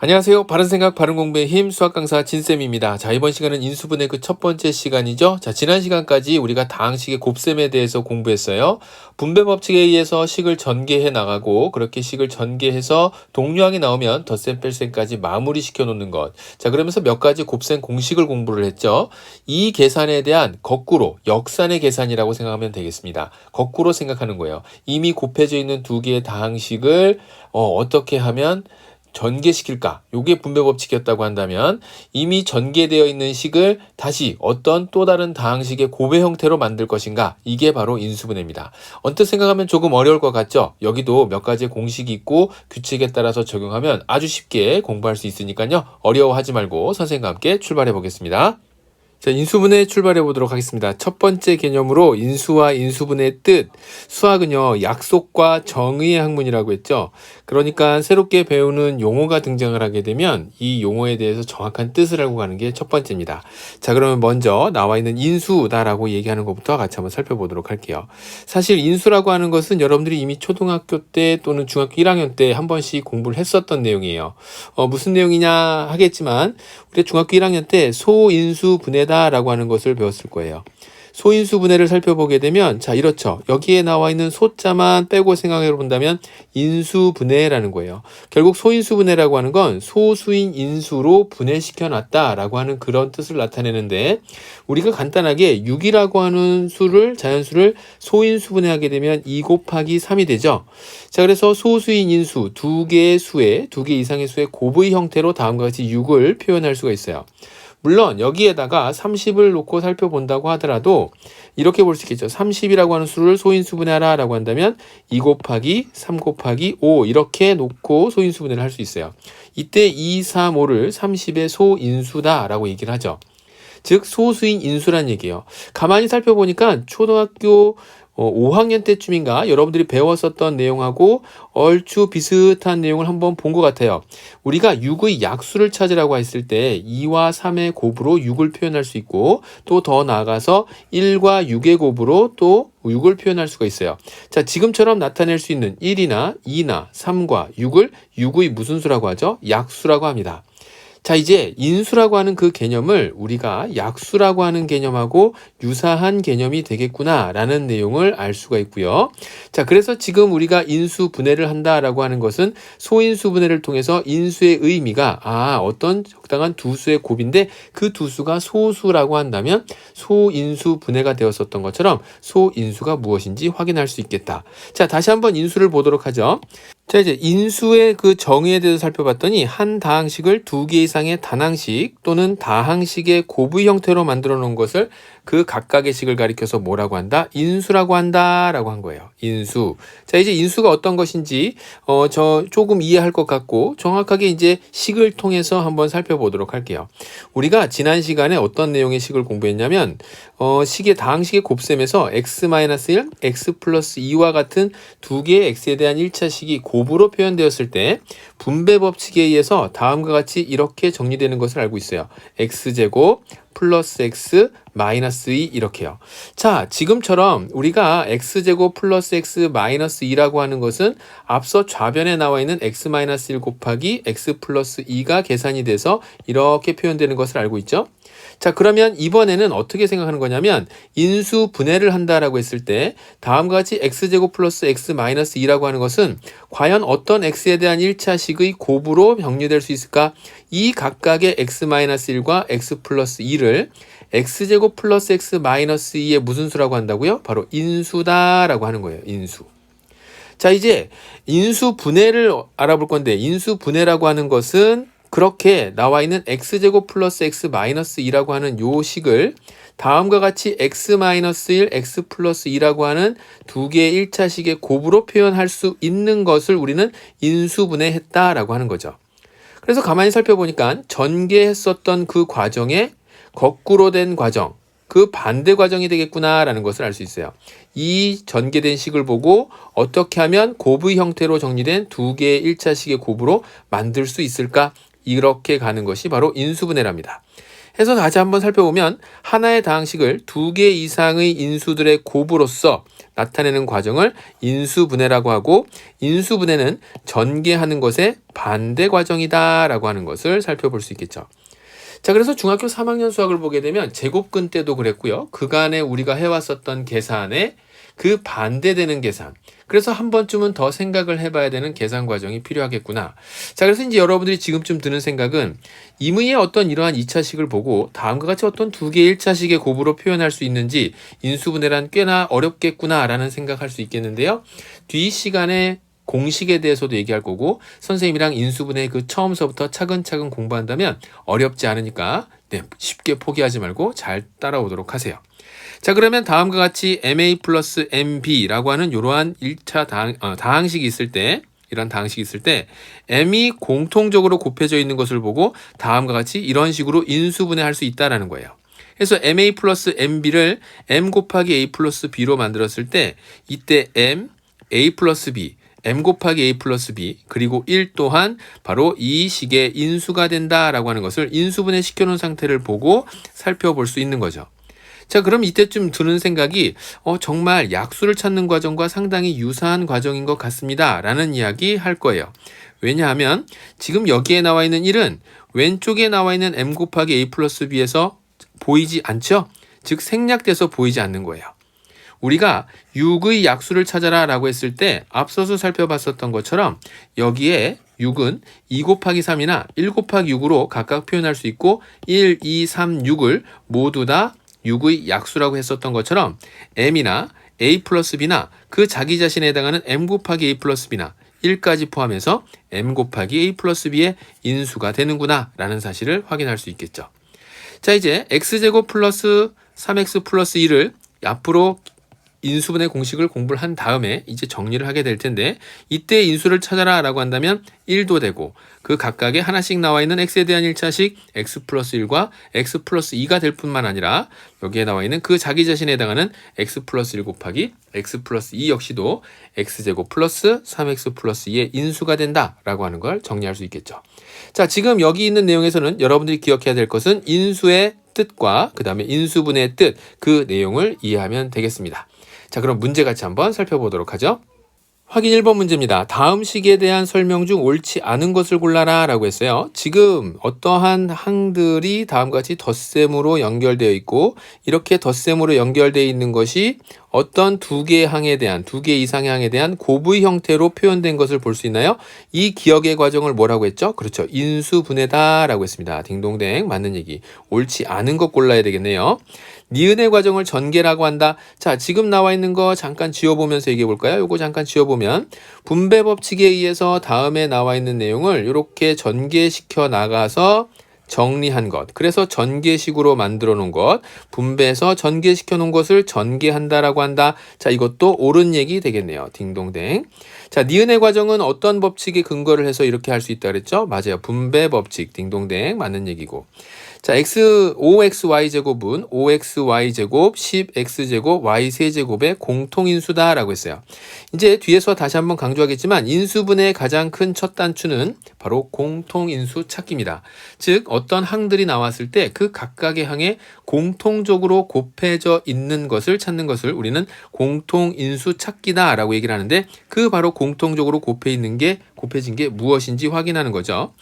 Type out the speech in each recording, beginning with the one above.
안녕하세요. 바른생각 바른공부의 힘 수학 강사 진쌤입니다. 자, 이번 시간은 인수분해 그 첫 번째 시간이죠. 자, 지난 시간까지 우리가 다항식의 곱셈에 대해서 공부했어요. 분배 법칙에 의해서 식을 전개해 나가고 그렇게 식을 전개해서 동류항이 나오면 덧셈 뺄셈까지 마무리 시켜 놓는 것. 자, 그러면서 몇 가지 곱셈 공식을 공부를 했죠. 이 계산에 대한 거꾸로 역산의 계산이라고 생각하면 되겠습니다. 거꾸로 생각하는 거예요. 이미 곱해져 있는 두 개의 다항식을 어떻게 하면 전개시킬까? 요게 분배 법칙이었다고 한다면 이미 전개되어 있는 식을 다시 어떤 또 다른 다항식의 곱의 형태로 만들 것인가? 이게 바로 인수분해입니다. 언뜻 생각하면 조금 어려울 것 같죠? 여기도 몇 가지의 공식이 있고 규칙에 따라서 적용하면 아주 쉽게 공부할 수 있으니까요. 어려워하지 말고 선생님과 함께 출발해 보겠습니다. 자, 인수분해 출발해 보도록 하겠습니다. 첫 번째 개념으로 인수와 인수분해의 뜻. 수학은요, 약속과 정의의 학문이라고 했죠. 그러니까 새롭게 배우는 용어가 등장을 하게 되면 이 용어에 대해서 정확한 뜻을 알고 가는 게 첫 번째입니다. 자, 그러면 먼저 나와 있는 인수다라고 얘기하는 것부터 같이 한번 살펴보도록 할게요. 사실 인수라고 하는 것은 여러분들이 이미 초등학교 때 또는 중학교 1학년 때 한 번씩 공부를 했었던 내용이에요. 무슨 내용이냐 하겠지만 우리 중학교 1학년 때 소인수분해다라고 하는 것을 배웠을 거예요. 소인수분해를 살펴보게 되면 자 이렇죠. 여기에 나와 있는 소자만 빼고 생각해 본다면 인수분해라는 거예요. 결국 소인수분해라고 하는 건 소수인 인수로 분해시켜 놨다라고 하는 그런 뜻을 나타내는데 우리가 간단하게 6이라고 하는 수를 자연수를 소인수분해하게 되면 2 곱하기 3이 되죠. 자, 그래서 소수인 인수 두 개의 수에 두 개 이상의 수의 곱의 형태로 다음과 같이 6을 표현할 수가 있어요. 물론 여기에다가 30을 놓고 살펴본다고 하더라도 이렇게 볼 수 있겠죠. 30이라고 하는 수를 소인수분해하라 라고 한다면 2 곱하기 3 곱하기 5 이렇게 놓고 소인수분해를 할 수 있어요. 이때 2, 3, 5를 30의 소인수다 라고 얘기를 하죠. 즉 소수인 인수란 얘기예요. 가만히 살펴보니까 초등학교 5학년 때쯤인가 여러분들이 배웠었던 내용하고 얼추 비슷한 내용을 한번 본 것 같아요. 우리가 6의 약수를 찾으라고 했을 때 2와 3의 곱으로 6을 표현할 수 있고 또 더 나아가서 1과 6의 곱으로 또 6을 표현할 수가 있어요. 자, 지금처럼 나타낼 수 있는 1이나 2나 3과 6을 6의 무슨 수라고 하죠? 약수라고 합니다. 자, 이제 인수라고 하는 그 개념을 우리가 약수라고 하는 개념하고 유사한 개념이 되겠구나라는 내용을 알 수가 있고요. 자, 그래서 지금 우리가 인수 분해를 한다라고 하는 것은 소인수 분해를 통해서 인수의 의미가 어떤 적당한 두 수의 곱인데 그 두 수가 소수라고 한다면 소인수 분해가 되었었던 것처럼 소인수가 무엇인지 확인할 수 있겠다. 자, 다시 한번 인수를 보도록 하죠. 자, 이제 인수의 그 정의에 대해서 살펴봤더니 한 다항식을 두 개 이상의 단항식 또는 다항식의 곱의 형태로 만들어 놓은 것을 그 각각의 식을 가리켜서 뭐라고 한다? 인수라고 한다라고 한 거예요. 인수. 자, 이제 인수가 어떤 것인지 저 조금 이해할 것 같고 정확하게 이제 식을 통해서 한번 살펴보도록 할게요. 우리가 지난 시간에 어떤 내용의 식을 공부했냐면 식의 다항식의 곱셈에서 x-1, x 플러스 2와 같은 두 개의 x에 대한 1차 식이 곱으로 표현되었을 때 분배 법칙에 의해서 다음과 같이 이렇게 정리되는 것을 알고 있어요. x제곱 플러스 x 마이너스 2 이렇게요. 자, 지금처럼 우리가 x제곱 플러스 x 마이너스 2라고 하는 것은 앞서 좌변에 나와 있는 x 마이너스 1 곱하기 x 플러스 2가 계산이 돼서 이렇게 표현되는 것을 알고 있죠. 자, 그러면 이번에는 어떻게 생각하는 거냐면 인수 분해를 한다라고 했을 때 다음과 같이 x제곱 플러스 x 마이너스 2라고 하는 것은 과연 어떤 x에 대한 1차식의 곱으로 정리될 수 있을까? 이 각각의 x 마이너스 1과 x 플러스 2를 x제곱 플러스 x 마이너스 2의 무슨 수라고 한다고요? 바로 인수다라고 하는 거예요. 인수. 자, 이제 인수 분해를 알아볼 건데 인수 분해라고 하는 것은 그렇게 나와 있는 x제곱 플러스 x 마이너스 2라고 하는 요 식을 다음과 같이 x 마이너스 1, x 플러스 2라고 하는 두 개의 1차식의 곱으로 표현할 수 있는 것을 우리는 인수분해했다라고 하는 거죠. 그래서 가만히 살펴보니까 전개했었던 그 과정에 거꾸로 된 과정, 그 반대 과정이 되겠구나라는 것을 알 수 있어요. 이 전개된 식을 보고 어떻게 하면 곱의 형태로 정리된 두 개의 1차식의 곱으로 만들 수 있을까? 이렇게 가는 것이 바로 인수분해랍니다. 해서 다시 한번 살펴보면 하나의 다항식을 두 개 이상의 인수들의 곱으로서 나타내는 과정을 인수분해라고 하고, 인수분해는 전개하는 것의 반대 과정이다 라고 하는 것을 살펴볼 수 있겠죠. 자, 그래서 중학교 3학년 수학을 보게 되면 제곱근 때도 그랬고요. 그간에 우리가 해왔었던 계산에 그 반대되는 계산, 그래서 한 번쯤은 더 생각을 해봐야 되는 계산 과정이 필요하겠구나. 자, 그래서 이제 여러분들이 지금쯤 드는 생각은 임의의 어떤 이러한 2차식을 보고 다음과 같이 어떤 두 개의 1차식의 곱으로 표현할 수 있는지 인수분해란 꽤나 어렵겠구나 라는 생각할 수 있겠는데요. 뒤 시간에 공식에 대해서도 얘기할 거고, 선생님이랑 인수분해 그 처음서부터 차근차근 공부한다면 어렵지 않으니까 쉽게 포기하지 말고 잘 따라오도록 하세요. 자, 그러면 다음과 같이 MA 플러스 MB라고 하는 이러한 1차 다항식이 있을 때, 이런 다항식이 있을 때 M이 공통적으로 곱해져 있는 것을 보고 다음과 같이 이런 식으로 인수분해할 수 있다는 거예요. 그래서 MA 플러스 MB를 M 곱하기 A 플러스 B로 만들었을 때 이때 M, A 플러스 B, M 곱하기 A 플러스 B 그리고 1 또한 바로 이 식의 인수가 된다라고 하는 것을 인수분해 시켜놓은 상태를 보고 살펴볼 수 있는 거죠. 자, 그럼 이때쯤 드는 생각이 정말 약수를 찾는 과정과 상당히 유사한 과정인 것 같습니다 라는 이야기 할 거예요. 왜냐하면 지금 여기에 나와 있는 1은 왼쪽에 나와 있는 M 곱하기 A 플러스 B에서 보이지 않죠? 즉 생략돼서 보이지 않는 거예요. 우리가 6의 약수를 찾아라 라고 했을 때 앞서서 살펴봤었던 것처럼 여기에 6은 2 곱하기 3이나 1 곱하기 6으로 각각 표현할 수 있고 1, 2, 3, 6을 모두 다 6의 약수라고 했었던 것처럼 M이나 A 플러스 B나 그 자기 자신에 해당하는 M 곱하기 A 플러스 B나 1까지 포함해서 M 곱하기 A 플러스 B의 인수가 되는구나 라는 사실을 확인할 수 있겠죠. 자, 이제 X제곱 플러스 3X 플러스 1을 앞으로 인수분해 공식을 공부를 한 다음에 이제 정리를 하게 될 텐데, 이때 인수를 찾아라 라고 한다면 1도 되고 그 각각에 하나씩 나와 있는 x에 대한 1차식 x 플러스 1과 x 플러스 2가 될 뿐만 아니라 여기에 나와 있는 그 자기 자신에 해당하는 x 플러스 1 곱하기 x 플러스 2 역시도 x제곱 플러스 3x 플러스 2의 인수가 된다 라고 하는 걸 정리할 수 있겠죠. 자, 지금 여기 있는 내용에서는 여러분들이 기억해야 될 것은 인수의 뜻과 그 다음에 인수분해의 뜻, 그 내용을 이해하면 되겠습니다. 자, 그럼 문제 같이 한번 살펴보도록 하죠. 확인 1번 문제입니다. 다음 식에 대한 설명 중 옳지 않은 것을 골라라 라고 했어요. 지금 어떠한 항들이 다음과 같이 덧셈으로 연결되어 있고 이렇게 덧셈으로 연결되어 있는 것이 어떤 두 개의 항에 대한, 두 개 이상의 항에 대한 곱의 형태로 표현된 것을 볼 수 있나요? 이 기억의 과정을 뭐라고 했죠? 그렇죠. 인수분해다 라고 했습니다. 딩동댕, 맞는 얘기. 옳지 않은 것 골라야 되겠네요. 니은의 과정을 전개라고 한다. 자, 지금 나와 있는 거 잠깐 지워보면서 얘기해 볼까요? 요거 잠깐 지워보면 분배 법칙에 의해서 다음에 나와 있는 내용을 이렇게 전개시켜 나가서 정리한 것. 그래서 전개식으로 만들어 놓은 것. 분배해서 전개시켜 놓은 것을 전개한다라고 한다. 자, 이것도 옳은 얘기 되겠네요. 딩동댕. 자, 니은의 과정은 어떤 법칙에 근거를 해서 이렇게 할 수 있다 그랬죠? 맞아요. 분배 법칙. 딩동댕. 맞는 얘기고. 자, 5xy제곱은 5xy제곱, 10x제곱, y3제곱의 공통인수다라고 했어요. 이제 뒤에서 다시 한번 강조하겠지만 인수분해의 가장 큰 첫 단추는 바로 공통인수 찾기입니다. 즉 어떤 항들이 나왔을 때 그 각각의 항에 공통적으로 곱해져 있는 것을 찾는 것을 우리는 공통인수 찾기다라고 얘기를 하는데, 그 바로 공통적으로 곱해진 게 무엇인지 확인하는 거죠.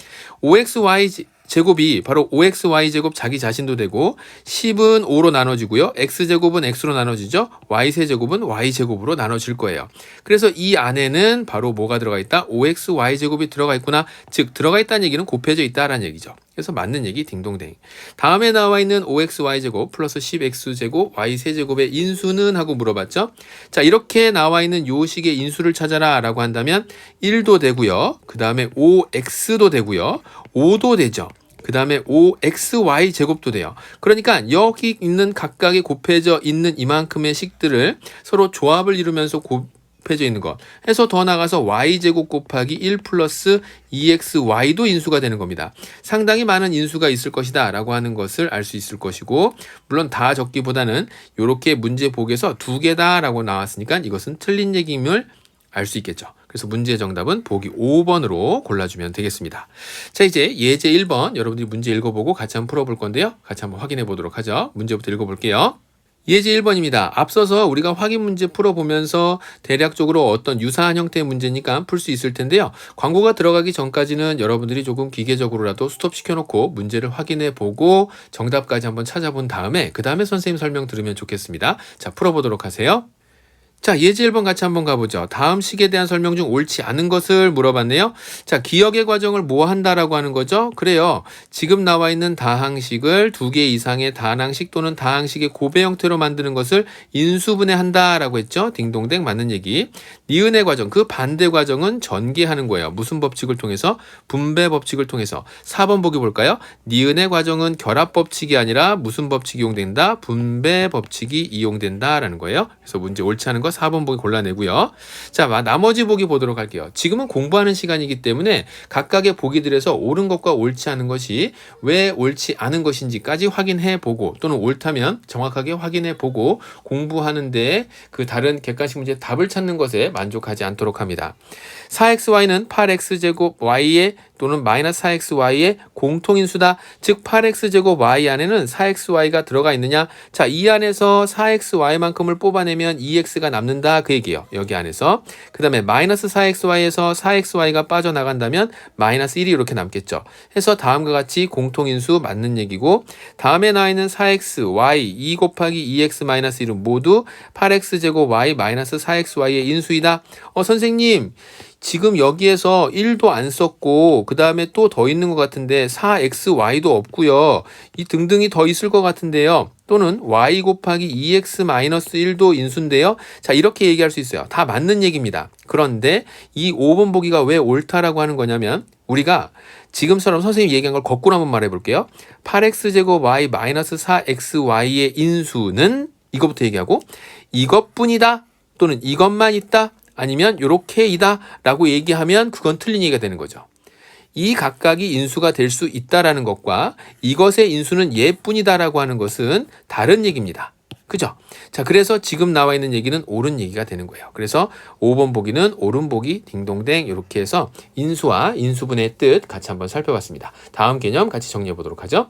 5xy 제곱이 바로 5xy제곱 자기 자신도 되고 10은 5로 나눠지고요. x제곱은 x로 나눠지죠. y세제곱은 y제곱으로 나눠질 거예요. 그래서 이 안에는 바로 뭐가 들어가 있다? 5xy제곱이 들어가 있구나. 즉 들어가 있다는 얘기는 곱해져 있다라는 얘기죠. 그래서 맞는 얘기 딩동댕. 다음에 나와 있는 5xy제곱 플러스 10x제곱 y세제곱의 인수는 하고 물어봤죠. 자, 이렇게 나와 있는 요 식의 인수를 찾아라 라고 한다면 1도 되고요. 그 다음에 5x도 되고요. 5도 되죠. 그 다음에 5xy 제곱도 돼요. 그러니까 여기 있는 각각의 곱해져 있는 이만큼의 식들을 서로 조합을 이루면서 곱해져 있는 것 해서 더 나가서 y제곱 곱하기 1 플러스 2xy도 인수가 되는 겁니다. 상당히 많은 인수가 있을 것이다 라고 하는 것을 알 수 있을 것이고, 물론 다 적기보다는 이렇게 문제 보기에서 두 개다 라고 나왔으니까 이것은 틀린 얘기임을 알 수 있겠죠. 그래서 문제 정답은 보기 5번으로 골라주면 되겠습니다. 자, 이제 예제 1번 여러분들이 문제 읽어보고 같이 한번 풀어볼 건데요. 같이 한번 확인해 보도록 하죠. 문제부터 읽어볼게요. 예제 1번입니다. 앞서서 우리가 확인 문제 풀어보면서 대략적으로 어떤 유사한 형태의 문제니까 풀 수 있을 텐데요. 광고가 들어가기 전까지는 여러분들이 조금 기계적으로라도 스톱시켜놓고 문제를 확인해보고 정답까지 한번 찾아본 다음에 그 다음에 선생님 설명 들으면 좋겠습니다. 자, 풀어보도록 하세요. 자, 예제 1번 같이 한번 가보죠. 다음 식에 대한 설명 중 옳지 않은 것을 물어봤네요. 자, 기억의 과정을 뭐 한다라고 하는 거죠? 그래요. 지금 나와 있는 다항식을 2개 이상의 단항식 또는 다항식의 고배 형태로 만드는 것을 인수분해한다라고 했죠. 딩동댕 맞는 얘기. 니은의 과정, 그 반대 과정은 전개하는 거예요. 무슨 법칙을 통해서? 분배 법칙을 통해서. 4번 보기 볼까요? 니은의 과정은 결합 법칙이 아니라 무슨 법칙이 이용된다? 분배 법칙이 이용된다라는 거예요. 그래서 문제 옳지 않은 거 4번 보기 골라내고요. 자, 나머지 보기 보도록 할게요. 지금은 공부하는 시간이기 때문에 각각의 보기들에서 옳은 것과 옳지 않은 것이 왜 옳지 않은 것인지까지 확인해보고 또는 옳다면 정확하게 확인해보고 공부하는데 그 다른 객관식 문제 답을 찾는 것에 만족하지 않도록 합니다. 4xy는 8x제곱 y의 또는 마이너스 4xy의 공통인수다. 즉 8x제곱 y 안에는 4xy가 들어가 있느냐? 자, 이 안에서 4xy만큼을 뽑아내면 2x가 남는다 그 얘기예요. 여기 안에서. 그 다음에 마이너스 4xy에서 4xy가 빠져나간다면 마이너스 1이 이렇게 남겠죠. 해서 다음과 같이 공통인수 맞는 얘기고, 다음에 나와 있는 4xy 2 곱하기 2x 마이너스 1은 모두 8x제곱 y 마이너스 4xy의 인수이다. 선생님, 지금 여기에서 1도 안 썼고 그 다음에 또 더 있는 것 같은데 4xy도 없고요. 이 등등이 더 있을 것 같은데요. 또는 y 곱하기 2x-1도 인수인데요. 자, 이렇게 얘기할 수 있어요. 다 맞는 얘기입니다. 그런데 이 5번 보기가 왜 옳다라고 하는 거냐면 우리가 지금처럼 선생님이 얘기한 걸 거꾸로 한번 말해 볼게요. 8x제곱 y 마이너스 4xy의 인수는 이것부터 얘기하고 이것뿐이다 또는 이것만 있다 아니면 요렇게 이다 라고 얘기하면 그건 틀린 얘기가 되는 거죠. 이 각각이 인수가 될 수 있다라는 것과 이것의 인수는 얘뿐이다 라고 하는 것은 다른 얘기입니다. 그죠? 자, 그래서 지금 나와 있는 얘기는 옳은 얘기가 되는 거예요. 그래서 5번 보기는 옳은 보기 딩동댕 이렇게 해서 인수와 인수분해의 뜻 같이 한번 살펴봤습니다. 다음 개념 같이 정리해 보도록 하죠.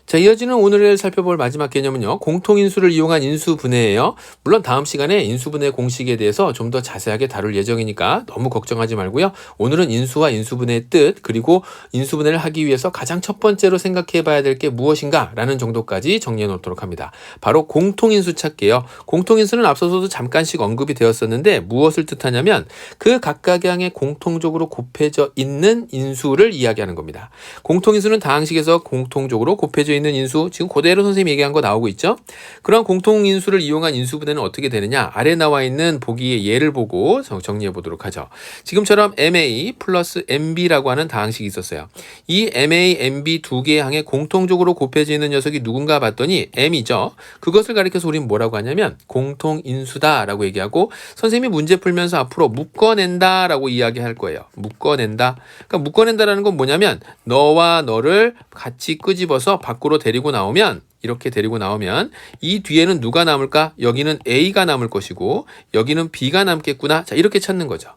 자, 이어지는 오늘 살펴볼 마지막 개념은요. 공통인수를 이용한 인수분해예요. 물론 다음 시간에 인수분해 공식에 대해서 좀 더 자세하게 다룰 예정이니까 너무 걱정하지 말고요. 오늘은 인수와 인수분해의 뜻 그리고 인수분해를 하기 위해서 가장 첫 번째로 생각해 봐야 될 게 무엇인가 라는 정도까지 정리해 놓도록 합니다. 바로 공통인수 찾기예요. 공통인수는 앞서서도 잠깐씩 언급이 되었었는데 무엇을 뜻하냐면 그 각각의 항에 공통적으로 곱해져 있는 인수를 이야기하는 겁니다. 공통인수는 다항식에서 공통적으로 곱해져 있는 인수, 지금 그대로 선생님이 얘기한 거 나오고 있죠. 그런 공통인수를 이용한 인수분해는 어떻게 되느냐, 아래 나와 있는 보기의 예를 보고 정리해 보도록 하죠. 지금처럼 MA 플러스 MB라고 하는 다항식이 있었어요. 이 MA, MB 두 개의 항에 공통적으로 곱해져 있는 녀석이 누군가 봤더니 M이죠. 그것을 가리켜서 우리는 뭐라고 하냐면 공통인수다 라고 얘기하고, 선생님이 문제 풀면서 앞으로 묶어낸다 라고 이야기할 거예요. 묶어낸다. 그러니까 묶어낸다라는 건 뭐냐면 너와 너를 같이 끄집어서 밖으로 데리고 나오면, 이렇게 데리고 나오면 이 뒤에는 누가 남을까? 여기는 A가 남을 것이고 여기는 B가 남겠구나. 자, 이렇게 찾는 거죠.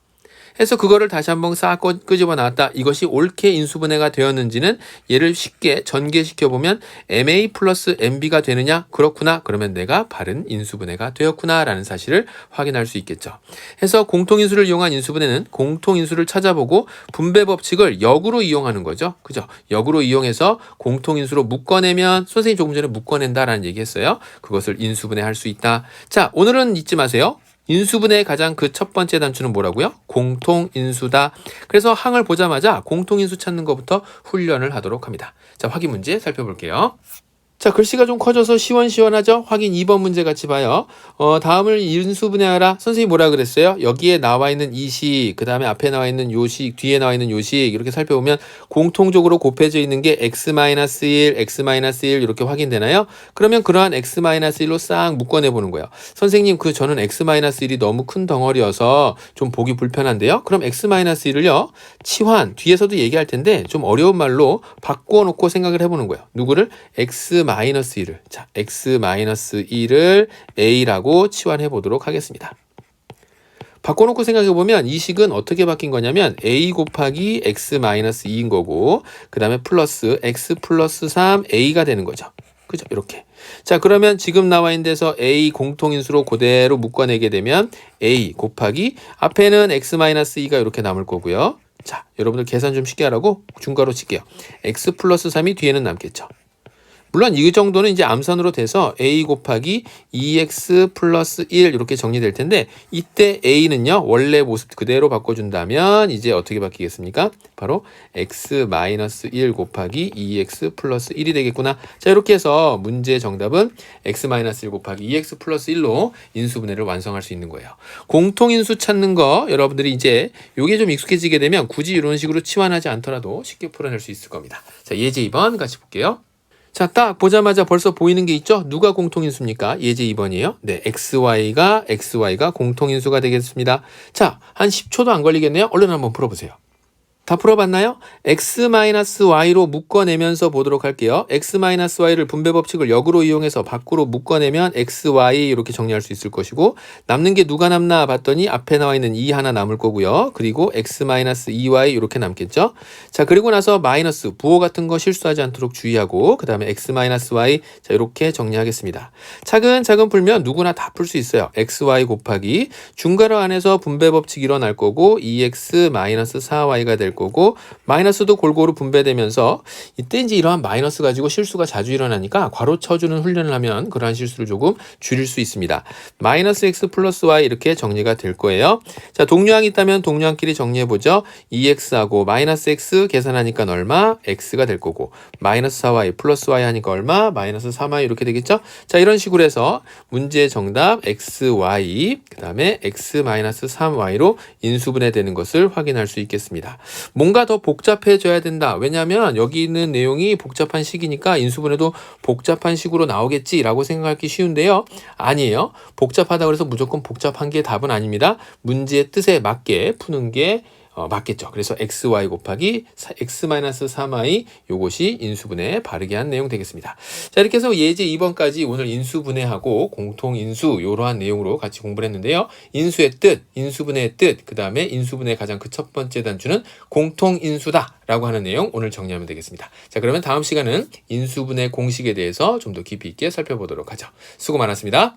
해서 그거를 다시 한번 싹 끄집어 나왔다. 이것이 옳게 인수분해가 되었는지는 얘를 쉽게 전개시켜보면 MA 플러스 MB가 되느냐? 그렇구나. 그러면 내가 바른 인수분해가 되었구나 라는 사실을 확인할 수 있겠죠. 해서 공통인수를 이용한 인수분해는 공통인수를 찾아보고 분배 법칙을 역으로 이용하는 거죠. 그죠? 역으로 이용해서 공통인수로 묶어내면, 선생님이 조금 전에 묶어낸다라는 얘기 했어요. 그것을 인수분해할 수 있다. 자, 오늘은 잊지 마세요. 인수분해의 가장 그 첫 번째 단추는 뭐라고요? 공통인수다. 그래서 항을 보자마자 공통인수 찾는 것부터 훈련을 하도록 합니다. 자, 확인 문제 살펴볼게요. 자, 글씨가 좀 커져서 시원시원하죠? 확인 2번 문제 같이 봐요. 다음을 인수분해하라. 선생님이 뭐라 그랬어요? 여기에 나와 있는 이 식, 그 다음에 앞에 나와 있는 요 식, 뒤에 나와 있는 요 식, 이렇게 살펴보면 공통적으로 곱해져 있는 게 x-1, x-1 이렇게 확인되나요? 그러면 그러한 x-1로 싹 묶어내보는 거예요. 선생님, 저는 x-1이 너무 큰 덩어리여서 좀 보기 불편한데요? 그럼 x-1을요, 치환, 뒤에서도 얘기할 텐데 좀 어려운 말로 바꿔놓고 생각을 해보는 거예요. 누구를? x-1을. 자, x-1을 a라고 치환해 보도록 하겠습니다. 바꿔놓고 생각해보면 이 식은 어떻게 바뀐 거냐면 a 곱하기 x-2인 거고, 그 다음에 플러스 x 플러스 3a가 되는 거죠. 그죠? 이렇게. 자, 그러면 지금 나와 있는 데서 A 공통인수로 그대로 묶어내게 되면 A 곱하기 앞에는 x-2가 이렇게 남을 거고요. 자, 여러분들 계산 좀 쉽게 하라고 중괄호 칠게요. x 플러스 3이 뒤에는 남겠죠. 물론 이 정도는 이제 암산으로 돼서 a 곱하기 2x 플러스 1 이렇게 정리될 텐데 이때 a는요 원래 모습 그대로 바꿔준다면 이제 어떻게 바뀌겠습니까? 바로 x 마이너스 1 곱하기 2x 플러스 1이 되겠구나. 자, 이렇게 해서 문제 정답은 x 마이너스 1 곱하기 2x 플러스 1로 인수분해를 완성할 수 있는 거예요. 공통인수 찾는 거 여러분들이 이제 요게 좀 익숙해지게 되면 굳이 이런 식으로 치환하지 않더라도 쉽게 풀어낼 수 있을 겁니다. 자, 예제 2번 같이 볼게요. 자, 딱 보자마자 벌써 보이는 게 있죠? 누가 공통인수입니까? 예제 2번이에요. 네, XY가 공통인수가 되겠습니다. 자, 한 10초도 안 걸리겠네요. 얼른 한번 풀어보세요. 다 풀어봤나요? x-y로 묶어내면서 보도록 할게요. x-y를 분배 법칙을 역으로 이용해서 밖으로 묶어내면 xy 이렇게 정리할 수 있을 것이고 남는 게 누가 남나 봤더니 앞에 나와 있는 2 하나 남을 거고요. 그리고 x-2y 이렇게 남겠죠. 자, 그리고 나서 마이너스 부호 같은 거 실수하지 않도록 주의하고 그 다음에 x-y 자 이렇게 정리하겠습니다. 차근차근 풀면 누구나 다 풀 수 있어요. xy 곱하기 중괄호 안에서 분배 법칙 일어날 거고 2x-4y가 될 거고 마이너스도 골고루 분배되면서 이때 이제 이러한 마이너스 가지고 실수가 자주 일어나니까 괄호 쳐주는 훈련을 하면 그러한 실수를 조금 줄일 수 있습니다. 마이너스 x 플러스 y 이렇게 정리가 될 거예요. 자, 동류항이 있다면 동류항끼리 정리해보죠. 2x하고 마이너스 x 계산하니까 얼마? x가 될 거고 마이너스 4y 플러스 y 하니까 얼마? 마이너스 3y 이렇게 되겠죠. 자, 이런 식으로 해서 문제의 정답 xy 그 다음에 x 마이너스 3y로 인수분해되는 것을 확인할 수 있겠습니다. 뭔가 더 복잡해져야 된다. 왜냐하면 여기 있는 내용이 복잡한 식이니까 인수분해도 복잡한 식으로 나오겠지라고 생각하기 쉬운데요. 아니에요. 복잡하다고 해서 무조건 복잡한 게 답은 아닙니다. 문제의 뜻에 맞게 푸는 게 맞겠죠. 그래서 xy 곱하기 x-3y 요것이 인수분해 바르게 한 내용 되겠습니다. 자, 이렇게 해서 예제 2번까지 오늘 인수분해하고 공통인수 이러한 내용으로 같이 공부를 했는데요. 인수의 뜻, 인수분해의 뜻, 그 다음에 인수분해의 가장 그 첫 번째 단추는 공통인수다 라고 하는 내용 오늘 정리하면 되겠습니다. 자, 그러면 다음 시간은 인수분해 공식에 대해서 좀 더 깊이 있게 살펴보도록 하죠. 수고 많았습니다.